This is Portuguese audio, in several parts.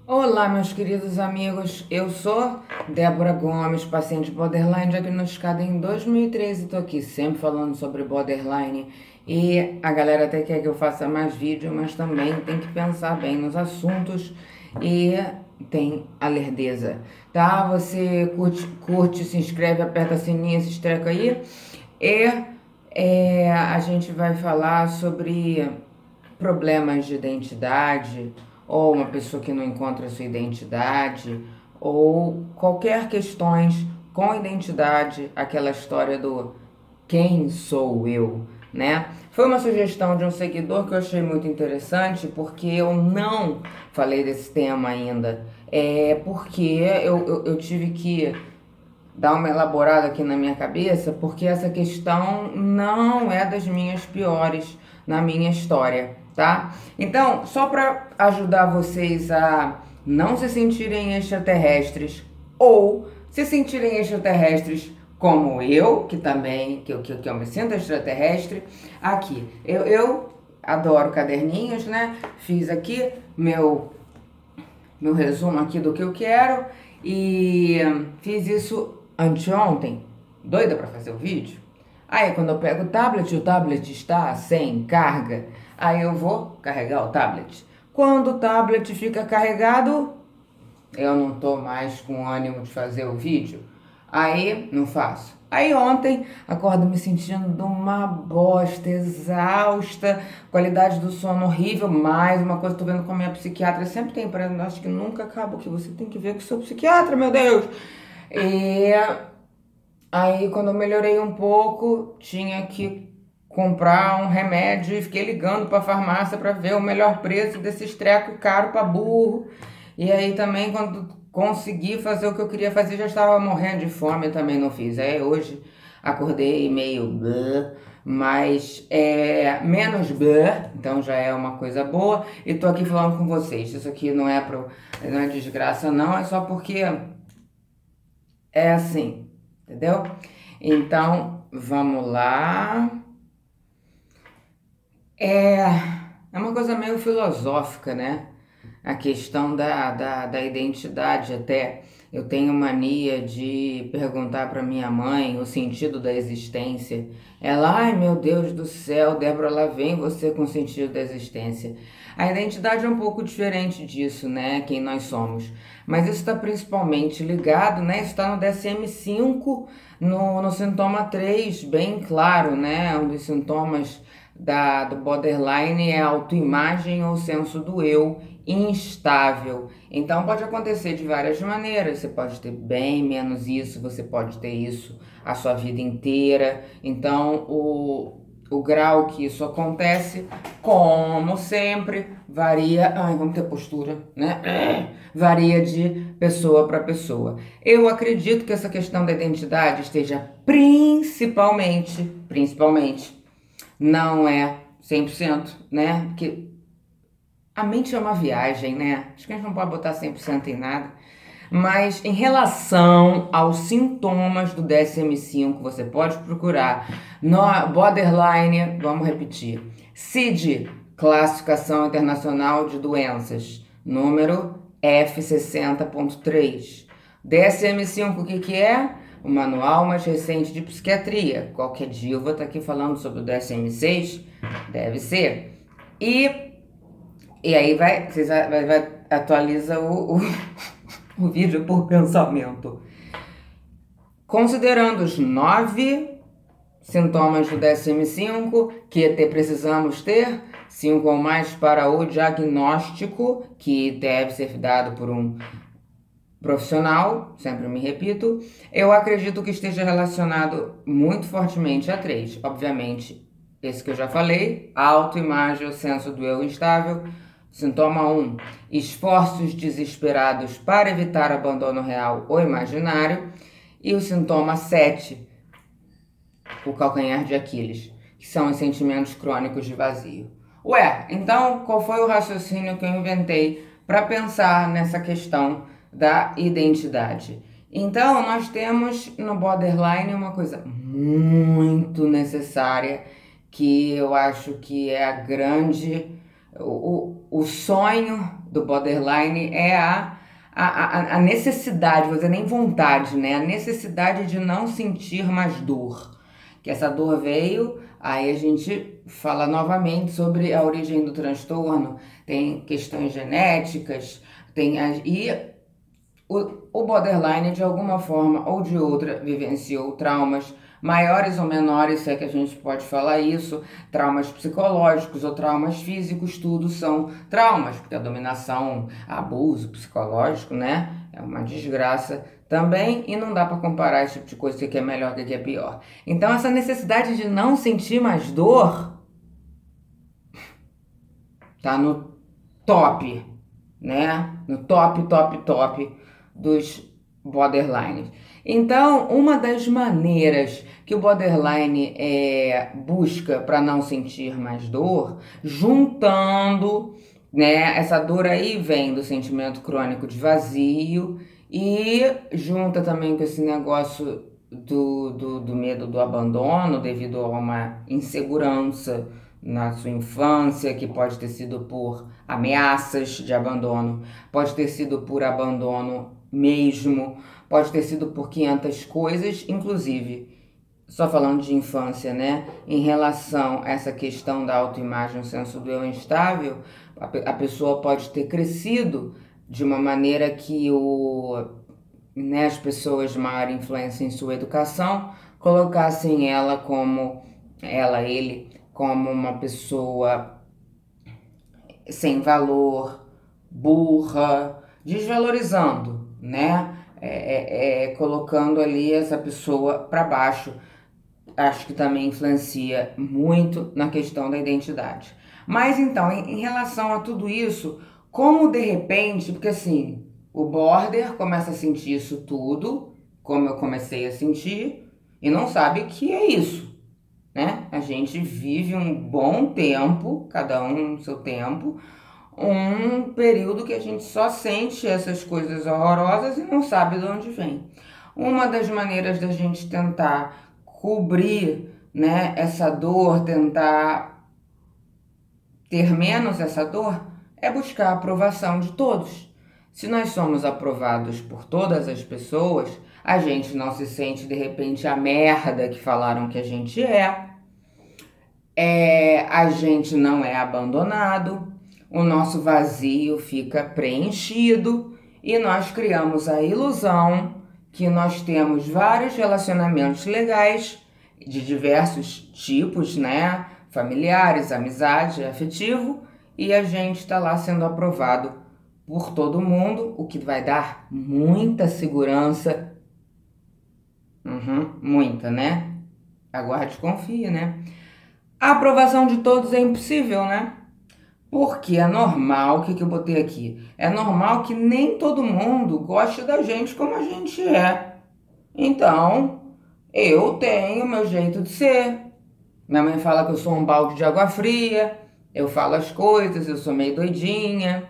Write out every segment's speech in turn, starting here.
Olá, meus queridos amigos. Eu sou Débora Gomes, paciente borderline, diagnosticada em 2013. Estou aqui sempre falando sobre borderline e a galera até quer que eu faça mais vídeo, mas também tem que pensar bem nos assuntos e tem a lerdeza, tá? Você curte, se inscreve, aperta o sininho, esse treco aí. E a gente vai falar sobre problemas de identidade, ou uma pessoa que não encontra sua identidade, ou qualquer questões com identidade, aquela história do quem sou eu, né? Foi uma sugestão de um seguidor que eu achei muito interessante, porque eu não falei desse tema ainda. Porque eu tive que dar uma elaborada aqui na minha cabeça, porque essa questão não é das minhas piores na minha história, tá? Então, só para ajudar vocês a não se sentirem extraterrestres ou se sentirem extraterrestres como eu, que também, que eu me sinto extraterrestre, aqui. Eu adoro caderninhos, né? Fiz aqui meu resumo aqui do que eu quero e fiz isso anteontem, doida para fazer o vídeo. Aí quando eu pego o tablet está sem carga, aí eu vou carregar o tablet. Quando o tablet fica carregado, eu não tô mais com ânimo de fazer o vídeo, aí não faço. Aí ontem acordo me sentindo de uma bosta, exausta, qualidade do sono horrível. Mais uma coisa, tô vendo com a minha psiquiatra, sempre tem, acho que nunca acaba, que você tem que ver com o seu psiquiatra, meu Deus. E aí quando eu melhorei um pouco, tinha que comprar um remédio e fiquei ligando para a farmácia para ver o melhor preço desses trecos caro para burro. E aí também quando consegui fazer o que eu queria fazer, já estava morrendo de fome, também não fiz. Aí hoje acordei meio bleh, mas menos bleh, então já é uma coisa boa. E tô aqui falando com vocês. Isso aqui não é desgraça não, é só porque é assim, entendeu? Então, vamos lá. É, é uma coisa meio filosófica, né? A questão da identidade até. Eu tenho mania de perguntar para minha mãe o sentido da existência. Ela, ai meu Deus do céu, Débora, lá vem você com o sentido da existência. A identidade é um pouco diferente disso, né? Quem nós somos. Mas isso está principalmente ligado, né? Isso está no DSM-5, no sintoma 3, bem claro, né? Um dos sintomas do borderline é a autoimagem ou senso do eu instável. Então pode acontecer de várias maneiras. Você pode ter bem menos isso, você pode ter isso a sua vida inteira. Então o grau que isso acontece, como sempre, varia. Ai, vamos ter postura, né? Varia de pessoa para pessoa. Eu acredito que essa questão da identidade esteja principalmente, não é 100%, né? Porque a mente é uma viagem, né? Acho que a gente não pode botar 100% em nada. Mas em relação aos sintomas do DSM-5, você pode procurar no borderline, vamos repetir, CID, Classificação Internacional de Doenças, número F60.3. DSM-5, o que é? O manual mais recente de psiquiatria. Qualquer dia eu vou estar aqui falando sobre o DSM-6, deve ser. E aí vai atualiza o vídeo por pensamento. Considerando os 9 sintomas do DSM-5 que precisamos ter, 5 ou mais para o diagnóstico, que deve ser dado por um profissional, sempre me repito, eu acredito que esteja relacionado muito fortemente a 3. Obviamente, esse que eu já falei, autoimagem, o senso do eu instável. Sintoma 1, esforços desesperados para evitar abandono real ou imaginário. E o sintoma 7, o calcanhar de Aquiles, que são os sentimentos crônicos de vazio. Ué, então qual foi o raciocínio que eu inventei para pensar nessa questão da identidade? Então, nós temos no borderline uma coisa muito necessária que eu acho que é a grande o sonho do borderline é a necessidade, vou dizer nem vontade, né? A necessidade de não sentir mais dor. Que essa dor veio, aí a gente fala novamente sobre a origem do transtorno, tem questões genéticas, e o borderline, de alguma forma ou de outra, vivenciou traumas maiores ou menores, se é que a gente pode falar isso, traumas psicológicos ou traumas físicos, tudo são traumas, porque a dominação, abuso psicológico, né, é uma desgraça também, e não dá para comparar esse tipo de coisa, o que é melhor, o que é pior. Então, essa necessidade de não sentir mais dor tá no top, né? No top, top, top dos borderlines. Então, uma das maneiras que o borderline busca para não sentir mais dor, juntando, né? Essa dor aí vem do sentimento crônico de vazio e junta também com esse negócio do medo do abandono devido a uma insegurança na sua infância, que pode ter sido por ameaças de abandono, pode ter sido por abandono mesmo, pode ter sido por 500 coisas, inclusive, só falando de infância, né? Em relação a essa questão da autoimagem, o senso do eu instável, a pessoa pode ter crescido de uma maneira que né, as pessoas de maior influência em sua educação colocassem ele, como uma pessoa sem valor, burra, desvalorizando, né? Colocando ali essa pessoa para baixo. Acho que também influencia muito na questão da identidade. Mas então, em relação a tudo isso, como de repente, porque assim, o border começa a sentir isso tudo, como eu comecei a sentir, e não sabe que é isso, né? A gente vive um bom tempo, cada um no seu tempo, um período que a gente só sente essas coisas horrorosas e não sabe de onde vem. Uma das maneiras da gente tentar cobrir, né, essa dor, tentar ter menos essa dor, é buscar a aprovação de todos. Se nós somos aprovados por todas as pessoas, a gente não se sente de repente a merda que falaram que a gente a gente não é abandonado, o nosso vazio fica preenchido e nós criamos a ilusão que nós temos vários relacionamentos legais de diversos tipos, né? Familiares, amizade, afetivo, e a gente está lá sendo aprovado por todo mundo, o que vai dar muita segurança. Muita, né? Aguarde e confie, né? A aprovação de todos é impossível, né? Porque é normal, o que eu botei aqui? É normal que nem todo mundo goste da gente como a gente é. Então, eu tenho meu jeito de ser. Minha mãe fala que eu sou um balde de água fria, eu falo as coisas, eu sou meio doidinha,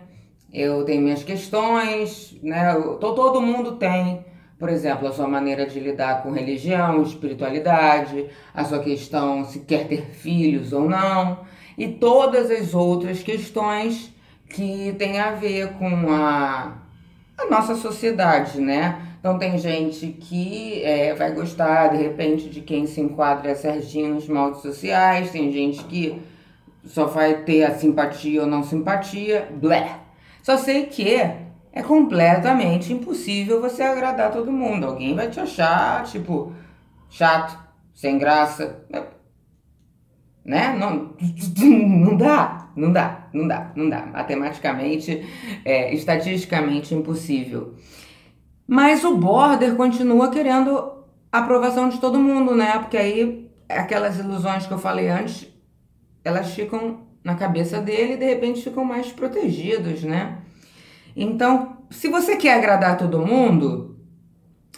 eu tenho minhas questões, né? Todo mundo tem, por exemplo, a sua maneira de lidar com religião, espiritualidade, a sua questão se quer ter filhos ou não, e todas as outras questões que têm a ver com a nossa sociedade, né? Então tem gente que vai gostar de repente de quem se enquadra certinho nos moldes sociais, tem gente que só vai ter a simpatia ou não simpatia, blé. Só sei que é completamente impossível você agradar todo mundo. Alguém vai te achar, tipo, chato, sem graça, né? Não, não dá, não dá, não dá, não dá. Matematicamente, estatisticamente impossível. Mas o border continua querendo a aprovação de todo mundo, né? Porque aí aquelas ilusões que eu falei antes, elas ficam na cabeça dele e de repente ficam mais protegidos, né? Então, se você quer agradar todo mundo,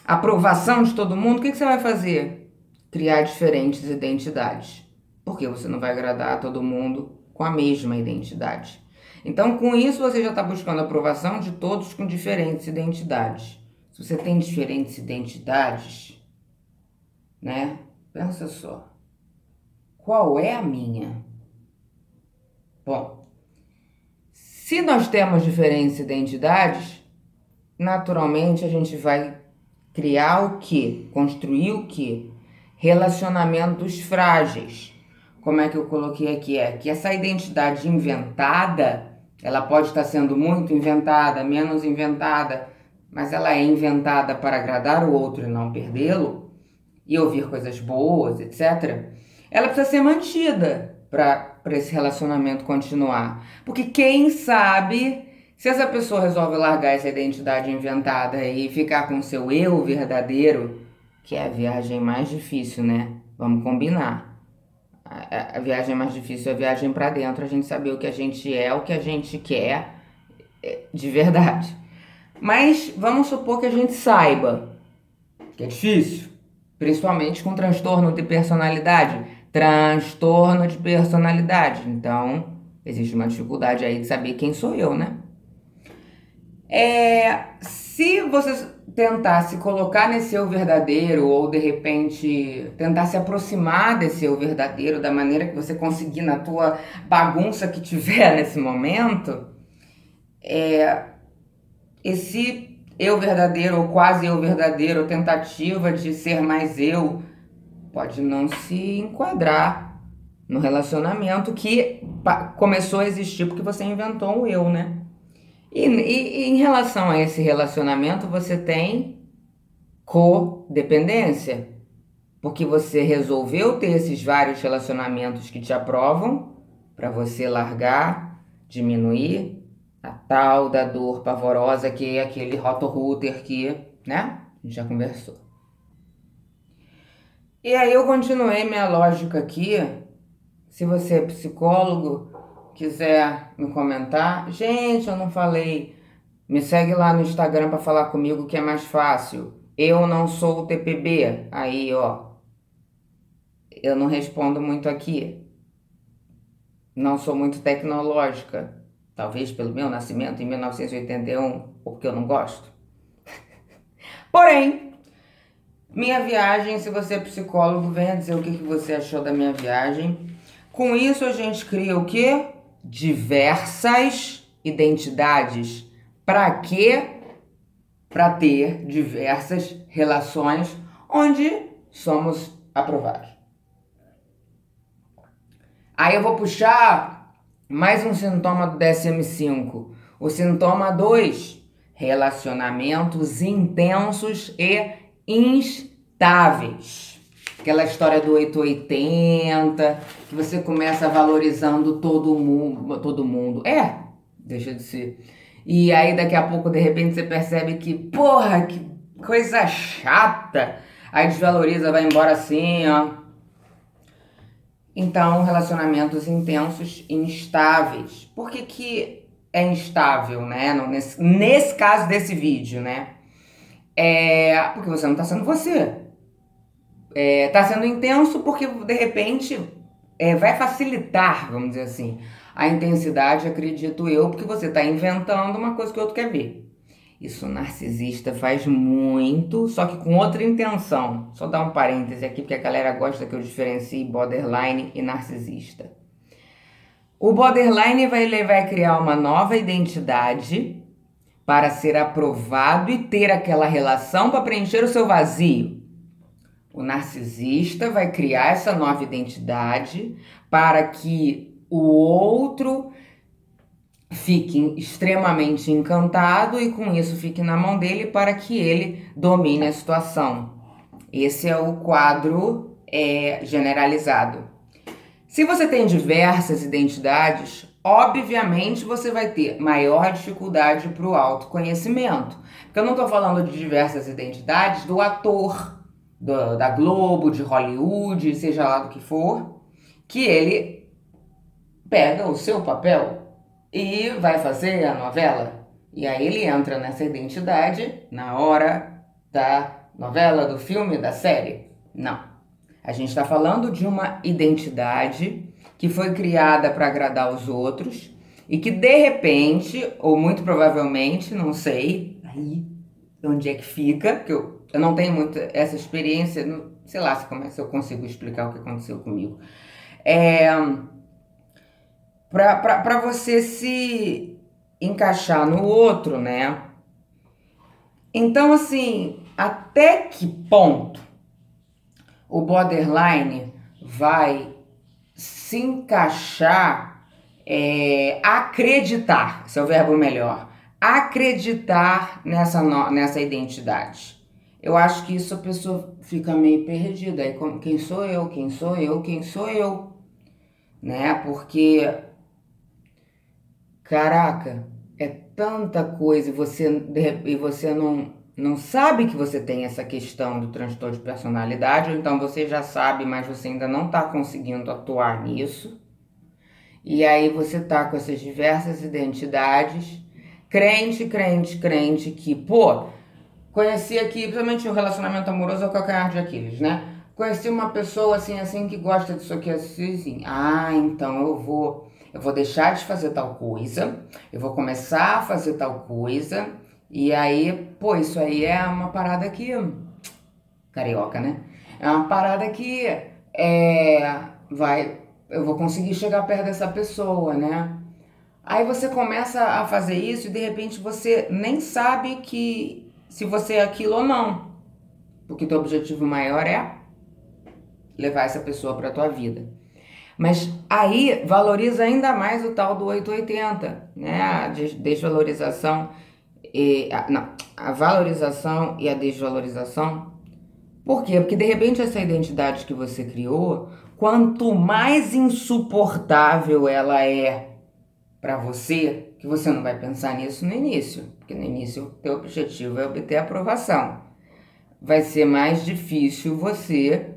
a aprovação de todo mundo, o que você vai fazer? Criar diferentes identidades. Porque você não vai agradar a todo mundo com a mesma identidade. Então, com isso, você já está buscando a aprovação de todos com diferentes identidades. Se você tem diferentes identidades, né? Pensa só. Qual é a minha? Bom, Se nós temos diferentes identidades, naturalmente a gente vai criar o quê? Construir o quê? Relacionamentos frágeis. Como é que eu coloquei aqui? É que essa identidade inventada, ela pode estar sendo muito inventada, menos inventada, mas ela é inventada para agradar o outro e não perdê-lo, e ouvir coisas boas, etc. Ela precisa ser mantida para esse relacionamento continuar. Porque quem sabe, se essa pessoa resolve largar essa identidade inventada e ficar com o seu eu verdadeiro, que é a viagem mais difícil, né? Vamos combinar. A viagem mais difícil é a viagem para dentro, a gente saber o que a gente é, o que a gente quer de verdade. Mas vamos supor que a gente saiba, que é difícil, principalmente com transtorno de personalidade. Transtorno de personalidade. Então, existe uma dificuldade aí de saber quem sou eu, né? Se você tentar se colocar nesse eu verdadeiro, ou de repente tentar se aproximar desse eu verdadeiro da maneira que você conseguir na tua bagunça que tiver nesse momento, esse eu verdadeiro ou quase eu verdadeiro, ou tentativa de ser mais eu, pode não se enquadrar no relacionamento que começou a existir porque você inventou o eu, né? E em relação a esse relacionamento, você tem codependência, porque você resolveu ter esses vários relacionamentos que te aprovam para você largar, diminuir a tal da dor pavorosa que é aquele roto-rooter que, né? A gente já conversou. E aí eu continuei minha lógica aqui. Se você é psicólogo, quiser me comentar, gente, eu não falei. Me segue lá no Instagram para falar comigo que é mais fácil. Eu não sou o TPB. Aí, ó, eu não respondo muito aqui. Não sou muito tecnológica. Talvez pelo meu nascimento em 1981, porque eu não gosto. Porém, minha viagem, se você é psicólogo, venha dizer o que você achou da minha viagem. Com isso, a gente cria o quê? Diversas identidades. Para quê? Para ter diversas relações onde somos aprovados. Aí eu vou puxar mais um sintoma do DSM-5. O sintoma 2, relacionamentos intensos e instáveis. Aquela história do 880, que você começa valorizando todo mundo. Deixa de ser. E aí daqui a pouco, de repente, você percebe que, porra, que coisa chata. Aí desvaloriza, vai embora assim, ó. Então, relacionamentos intensos e instáveis. Por que é instável, né? Nesse caso desse vídeo, né? Porque você não tá sendo você. Tá sendo intenso porque, de repente, vai facilitar, vamos dizer assim, a intensidade, acredito eu, porque você tá inventando uma coisa que o outro quer ver. Isso o narcisista faz muito, só que com outra intenção. Só dar um parêntese aqui, porque a galera gosta que eu diferencie borderline e narcisista. O borderline vai criar uma nova identidade para ser aprovado e ter aquela relação para preencher o seu vazio. O narcisista vai criar essa nova identidade para que o outro fique extremamente encantado e com isso fique na mão dele para que ele domine a situação. Esse é o quadro generalizado. Se você tem diversas identidades, obviamente você vai ter maior dificuldade para o autoconhecimento. Porque eu não estou falando de diversas identidades do ator, da Globo, de Hollywood, seja lá do que for, que ele pega o seu papel e vai fazer a novela. E aí ele entra nessa identidade na hora da novela, do filme, da série. Não. A gente está falando de uma identidade que foi criada para agradar os outros e que de repente, ou muito provavelmente, não sei aí onde é que fica, porque eu não tenho muito essa experiência, sei lá se eu consigo explicar o que aconteceu comigo. Para você se encaixar no outro, né? Então, assim, até que ponto o borderline vai se encaixar, acreditar, esse é o verbo melhor, acreditar nessa identidade. Eu acho que isso a pessoa fica meio perdida. Aí, quem sou eu? Quem sou eu? Quem sou eu? Né? Porque, caraca, é tanta coisa e você não sabe que você tem essa questão do transtorno de personalidade, ou então você já sabe, mas você ainda não está conseguindo atuar nisso. E aí você tá com essas diversas identidades, crente, crente, crente, que, pô, conheci aqui, principalmente o relacionamento amoroso é o calcanhar de Aquiles, né? Conheci uma pessoa assim, assim, que gosta disso aqui, assim, assim. Ah, então eu vou deixar de fazer tal coisa, eu vou começar a fazer tal coisa, e aí, pô, isso aí é uma parada que, carioca, né? É uma parada que vai, eu vou conseguir chegar perto dessa pessoa, né? Aí você começa a fazer isso e de repente você nem sabe que se você é aquilo ou não, porque teu objetivo maior é levar essa pessoa para tua vida. Mas aí valoriza ainda mais o tal do 880, né? A desvalorização não, a valorização e a desvalorização. Por quê? Porque de repente essa identidade que você criou, quanto mais insuportável ela é para você, que você não vai pensar nisso no início, porque no início o teu objetivo é obter aprovação. Vai ser mais difícil você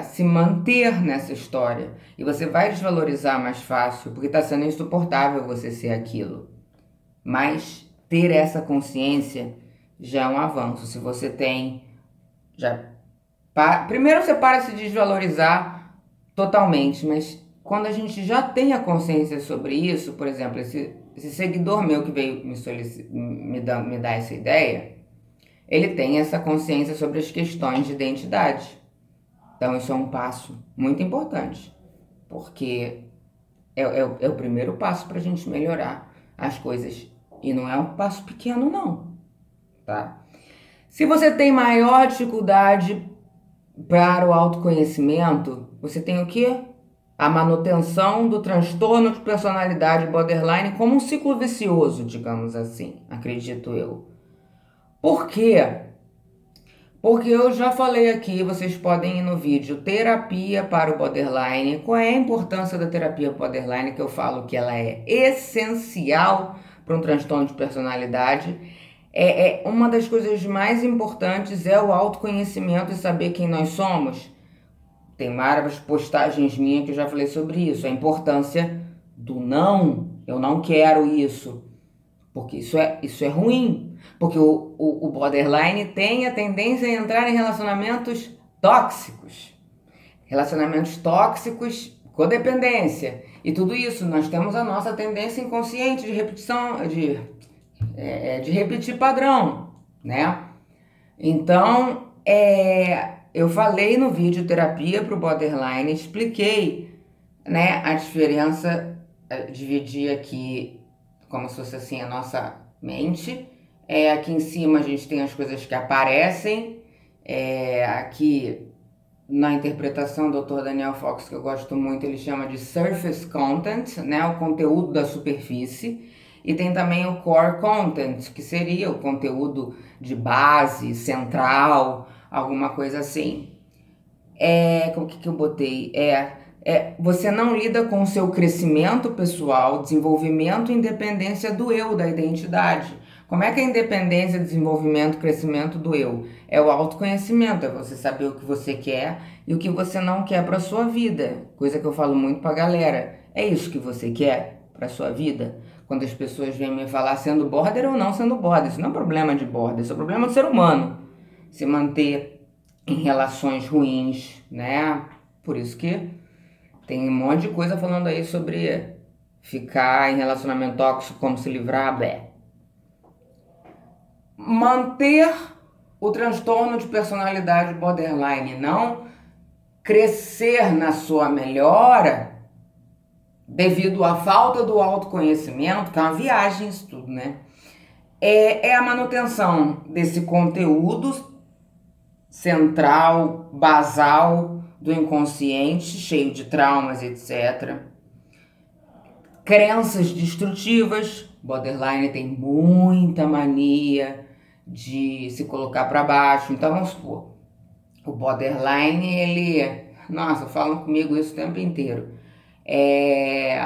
se manter nessa história. E você vai desvalorizar mais fácil, porque está sendo insuportável você ser aquilo. Mas ter essa consciência já é um avanço. Se você tem já primeiro você para de se desvalorizar totalmente, mas quando a gente já tem a consciência sobre isso, por exemplo, esse seguidor meu que veio me dar essa ideia, ele tem essa consciência sobre as questões de identidade. Então isso é um passo muito importante, porque é o primeiro passo para a gente melhorar as coisas. E não é um passo pequeno, não, tá? Se você tem maior dificuldade para o autoconhecimento, você tem o quê? A manutenção do transtorno de personalidade borderline como um ciclo vicioso, digamos assim, acredito eu. Por quê? Porque eu já falei aqui, vocês podem ir no vídeo Terapia para o Borderline. Qual é a importância da terapia borderline? Que eu falo que ela é essencial para um transtorno de personalidade. Uma das coisas mais importantes é o autoconhecimento e saber quem nós somos. Tem várias postagens minhas que eu já falei sobre isso. A importância do não. Eu não quero isso. Porque isso é ruim. Porque o borderline tem a tendência a entrar em relacionamentos tóxicos. Relacionamentos tóxicos, codependência. E tudo isso, nós temos a nossa tendência inconsciente de repetição, de repetir padrão, né? Então, eu falei no vídeo Terapia para o Borderline, expliquei, né, a diferença, dividi aqui como se fosse assim a nossa mente. Aqui em cima a gente tem as coisas que aparecem, aqui na interpretação do Dr. Daniel Fox, que eu gosto muito, ele chama de surface content, né, o conteúdo da superfície. E tem também o core content, que seria o conteúdo de base, central, alguma coisa assim. Como que eu botei? Você não lida com o seu crescimento pessoal, desenvolvimento e independência do eu, da identidade. Como é que é a independência, desenvolvimento, crescimento do eu? É o autoconhecimento, é você saber o que você quer e o que você não quer para sua vida. Coisa que eu falo muito pra galera. É isso que você quer para sua vida? Quando as pessoas vêm me falar sendo border ou não sendo border, isso não é um problema de border, isso é um problema do ser humano. Se manter em relações ruins, né? Por isso que tem um monte de coisa falando aí sobre ficar em relacionamento tóxico, como se livrar, blé. Manter o transtorno de personalidade borderline, não crescer na sua melhora, devido à falta do autoconhecimento, que é uma viagem isso tudo, né? É a manutenção desse conteúdo central, basal do inconsciente, cheio de traumas, etc. Crenças destrutivas. Borderline tem muita mania de se colocar para baixo. Então vamos supor, o borderline, nossa, falam comigo isso o tempo inteiro. É,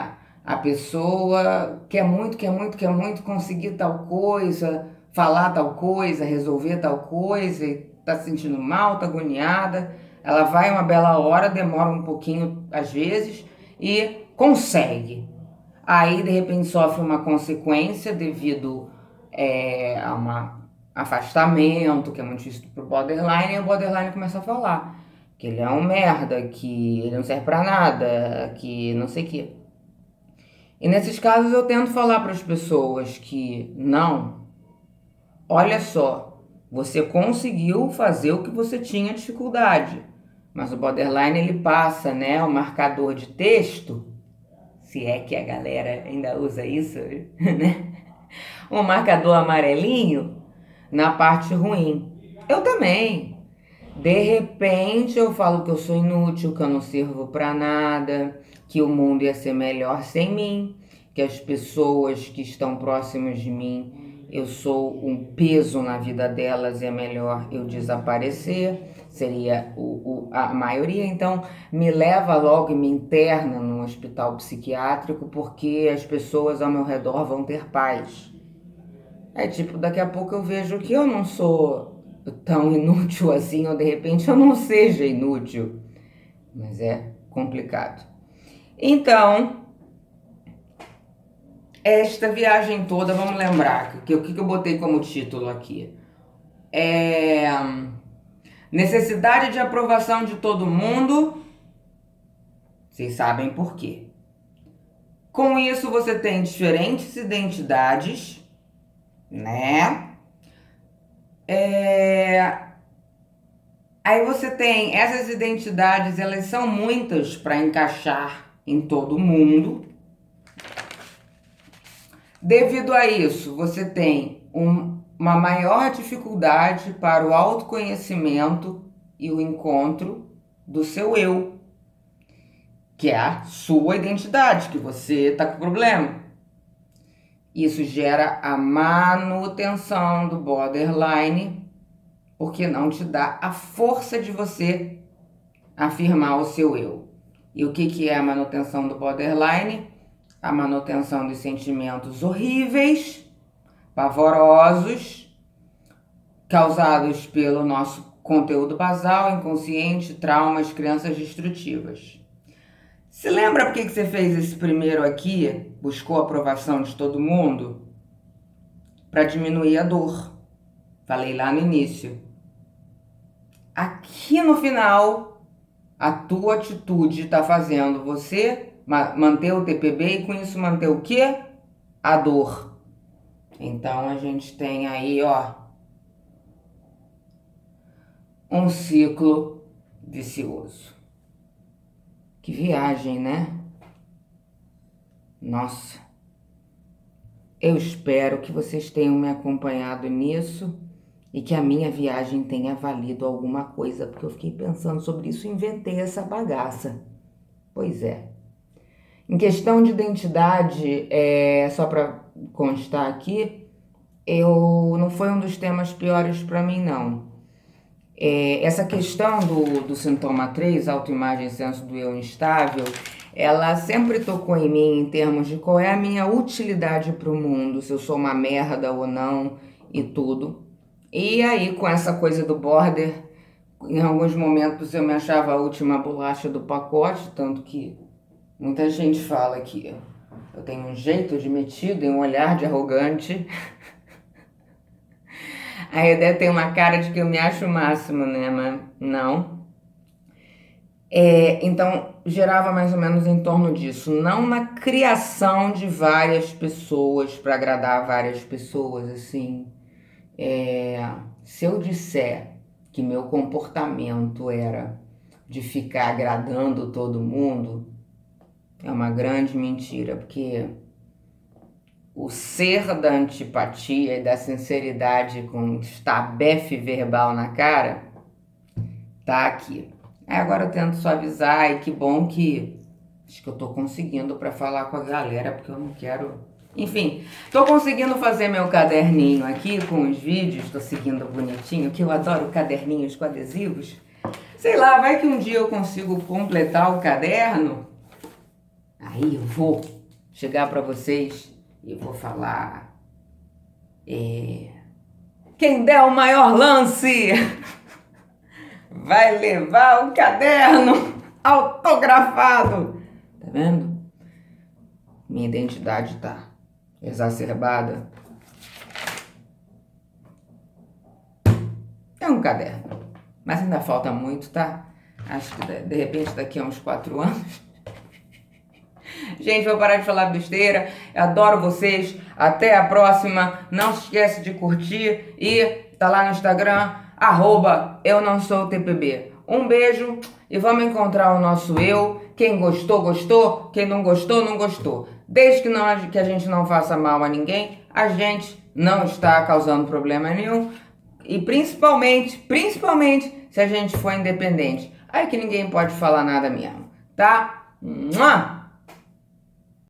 a pessoa quer muito, quer muito, quer muito conseguir tal coisa, falar tal coisa, resolver tal coisa, e tá se sentindo mal, tá agoniada. Ela vai uma bela hora, demora um pouquinho às vezes e consegue. Aí de repente sofre uma consequência devido a um afastamento, que é muito difícil pro borderline, e o borderline começa a falar que ele é um merda, que ele não serve pra nada, que não sei o quê. E nesses casos eu tento falar para as pessoas que não, olha só, você conseguiu fazer o que você tinha dificuldade, mas o borderline ele passa, né, o marcador de texto, se é que a galera ainda usa isso, né? Um marcador amarelinho na parte ruim. Eu também. De repente eu falo que eu sou inútil, que eu não sirvo para nada, que o mundo ia ser melhor sem mim, que as pessoas que estão próximas de mim, eu sou um peso na vida delas e é melhor eu desaparecer. Seria a maioria, então me leva logo e me interna num hospital psiquiátrico porque as pessoas ao meu redor vão ter paz. É tipo, daqui a pouco eu vejo que eu não sou tão inútil assim, ou de repente eu não seja inútil. Mas é complicado. Então, esta viagem toda, vamos lembrar que o que eu botei como título aqui? É necessidade de aprovação de todo mundo. Vocês sabem por quê. Com isso você tem diferentes identidades, né? Aí você tem essas identidades, elas são muitas para encaixar em todo mundo. Devido a isso, você tem uma maior dificuldade para o autoconhecimento e o encontro do seu eu, que é a sua identidade, que você está com problema. Isso gera a manutenção do borderline, porque não te dá a força de você afirmar o seu eu. E o que é a manutenção do borderline? A manutenção dos sentimentos horríveis, pavorosos, causados pelo nosso conteúdo basal, inconsciente, traumas, crenças destrutivas. Se lembra por que você fez esse primeiro aqui? Buscou a aprovação de todo mundo? Para diminuir a dor. Falei lá no início. Aqui no final, a tua atitude está fazendo você manter o TPB e com isso manter o quê? A dor. Então a gente tem aí, ó, um ciclo vicioso. Que viagem, né? Nossa. Eu espero que vocês tenham me acompanhado nisso e que a minha viagem tenha valido alguma coisa, porque eu fiquei pensando sobre isso e inventei essa bagaça. Pois é. Em questão de identidade, só para constar aqui, eu não foi um dos temas piores para mim, não. Essa questão do sintoma 3, autoimagem e senso do eu instável, ela sempre tocou em mim em termos de qual é a minha utilidade para o mundo, se eu sou uma merda ou não e tudo. E aí, com essa coisa do border, em alguns momentos eu me achava a última bolacha do pacote, tanto que muita gente fala que eu tenho um jeito de metido e um olhar de arrogante. Aí eu deve ter uma cara de que eu me acho o máximo, né? Mas não. Então, gerava mais ou menos em torno disso. Não na criação de várias pessoas para agradar várias pessoas, assim. Se eu disser que meu comportamento era de ficar agradando todo mundo, é uma grande mentira, porque o ser da antipatia e da sinceridade com estabefe verbal na cara tá aqui. Agora eu tento suavizar e que bom que acho que eu tô conseguindo para falar com a galera, porque eu não quero... Enfim, tô conseguindo fazer meu caderninho aqui com os vídeos, tô seguindo bonitinho, que eu adoro caderninhos com adesivos. Sei lá, vai que um dia eu consigo completar o caderno, aí eu vou chegar para vocês e vou falar... Quem der o maior lance vai levar o caderno autografado. Tá vendo? Minha identidade tá exacerbada. É um caderno, mas ainda falta muito, tá? Acho que de repente daqui a uns 4 anos. Gente, vou parar de falar besteira. Eu adoro vocês. Até a próxima. Não se esquece de curtir e tá lá no Instagram, @EuNãoSouTPB. Um beijo e vamos encontrar o nosso eu. Quem gostou, gostou. Quem não gostou, não gostou. Desde que a gente não faça mal a ninguém, a gente não está causando problema nenhum. E principalmente se a gente for independente. Aí que ninguém pode falar nada mesmo, tá? Mua!